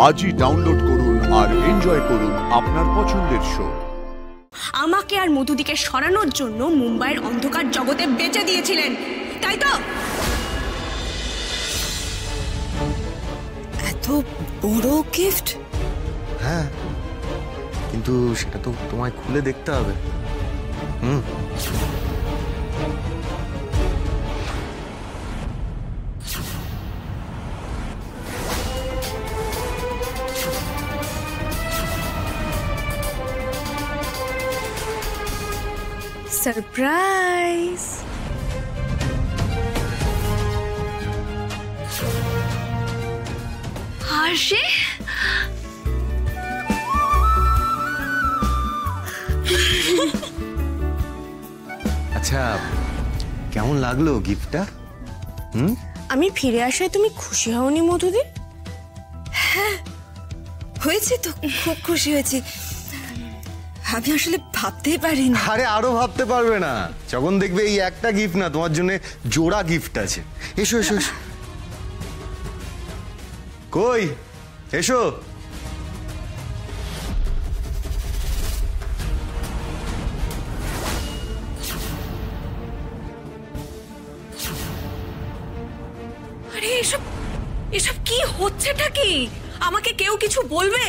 আজই ডাউনলোড করুন আর এনজয় করুন আপনার পছন্দের শো। আমাকে আর মধুদিকে সরানোর জন্য মুম্বাইয়ের অন্ধকার জগতে বেচে দিয়েছিলেন, তাই তো? এত বড় গিফট? হ্যাঁ, কিন্তু সেটা তো তোমায় খুলে দেখতে হবে। সারপ্রাইজ! হাসি আচ্ছা, কেমন লাগলো গিফটটা? আমি ফিরে আসায় তুমি খুশি হওনি মধুদি? হ্যাঁ হয়েছে তো, খুব খুশি হয়েছি। আমি আসলে ভাবতেই পারিনি। আরে আরো ভাবতে পারবে না যখন দেখবে এই একটা গিফট না, তোমার জন্য জোড়া গিফট আছে। এসো এসো এসো। কই এসো। আরে এসব এসব কি হচ্ছেটা কি? আমাকে কেউ কিছু বলবে?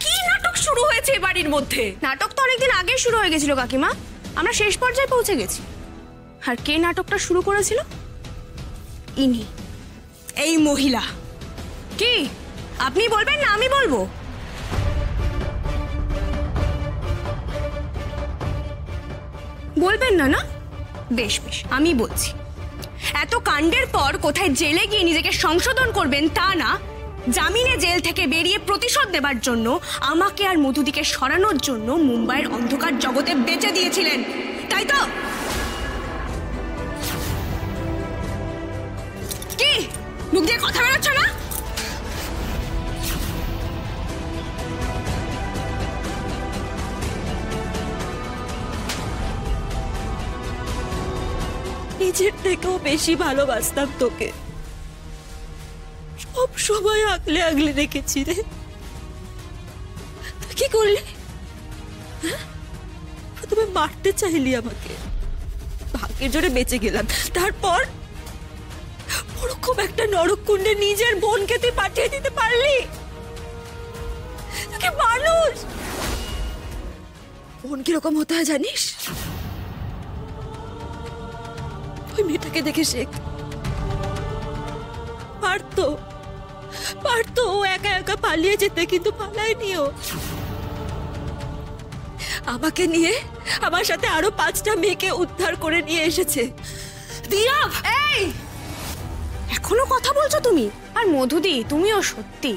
কি নাটক শুরু হয়েছে এই বাড়ির মধ্যে? নাটক তো অনেকদিন আগে শুরু হয়ে গেছিল কাকিমা, আমরা শেষ পর্যায়ে পৌঁছে গেছি। আর কে নাটকটা শুরু করেছিল? ইনি, এই মহিলা। কি আপনি বলবেন না আমি বলবো? বলবেন না? না বেশ বেশ, আমি বলছি। এত কাণ্ডের পর কোথায় জেলে গিয়ে নিজেকে সংশোধন করবেন তা না, জামিনে জেল থেকে বেরিয়ে প্রতিশোধ দেবার জন্য আমাকে আর মধুদিকে সরানোর জন্য মুম্বাইয়ের অন্ধকার জগতে বেচে দিয়েছিলেন, তাই তো? কি মুখ দিয়ে কথা বেরোচ্ছে না? নিজের থেকেও বেশি ভালোবাসতাম তোকে, সব সময় আগলে আগলে রেখেছি রে। তুই কি করলি? প্রথমে মারতে চাইলি আমাকে, ভাগ্যের জোরে বেঁচে গেলাম। তারপর ওরকম একটা নরককুণ্ডে নিজের বোনকে তুই পাঠিয়ে দিতে পারলি? তোকে মানুষ বোন কিরকম হতে হয় জানিস? ওই মেয়েটাকে দেখে শেখ। পারতো পারতো ও একা একা পালিয়ে যেতে, কিন্তু পালায়নি ও। আমাকে নিয়ে আমার সাথে আরো 5টা মেয়েকে উদ্ধার করে নিয়ে এসেছে। দিয়া, এই এখনো কথা বলছো তুমি? আর মধুদি তুমিও সত্যি,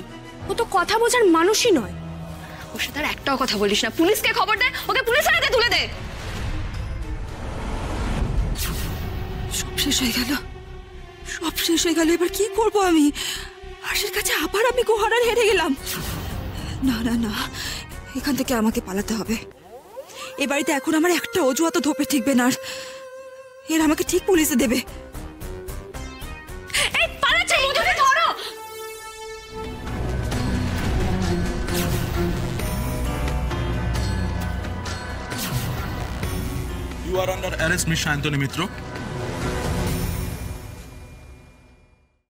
ও তো কথা বোঝার মানুষই নয়। ওর সাথে আর একটাও কথা বলিস না। পুলিশকে খবর দে, ওকে পুলিশের হাতে তুলে দে। সব শেষ হয়ে গেল, সব শেষ হয়ে গেল। এবার কি করব আমি? আশির কাছে আবার আমি গোহারান হেরে গেলাম। না না না, এখান থেকে আমাকে পালাতে হবে। এ বাড়িতে এখন আমার একটা অজুহাত ধোপে ঠিকবে না। এর আমাকে ঠিক পুলিশে দেবে। এই পালাচ্ছে মধুদি, ধরো। You are under arrest, Miss Shantanu Mitra.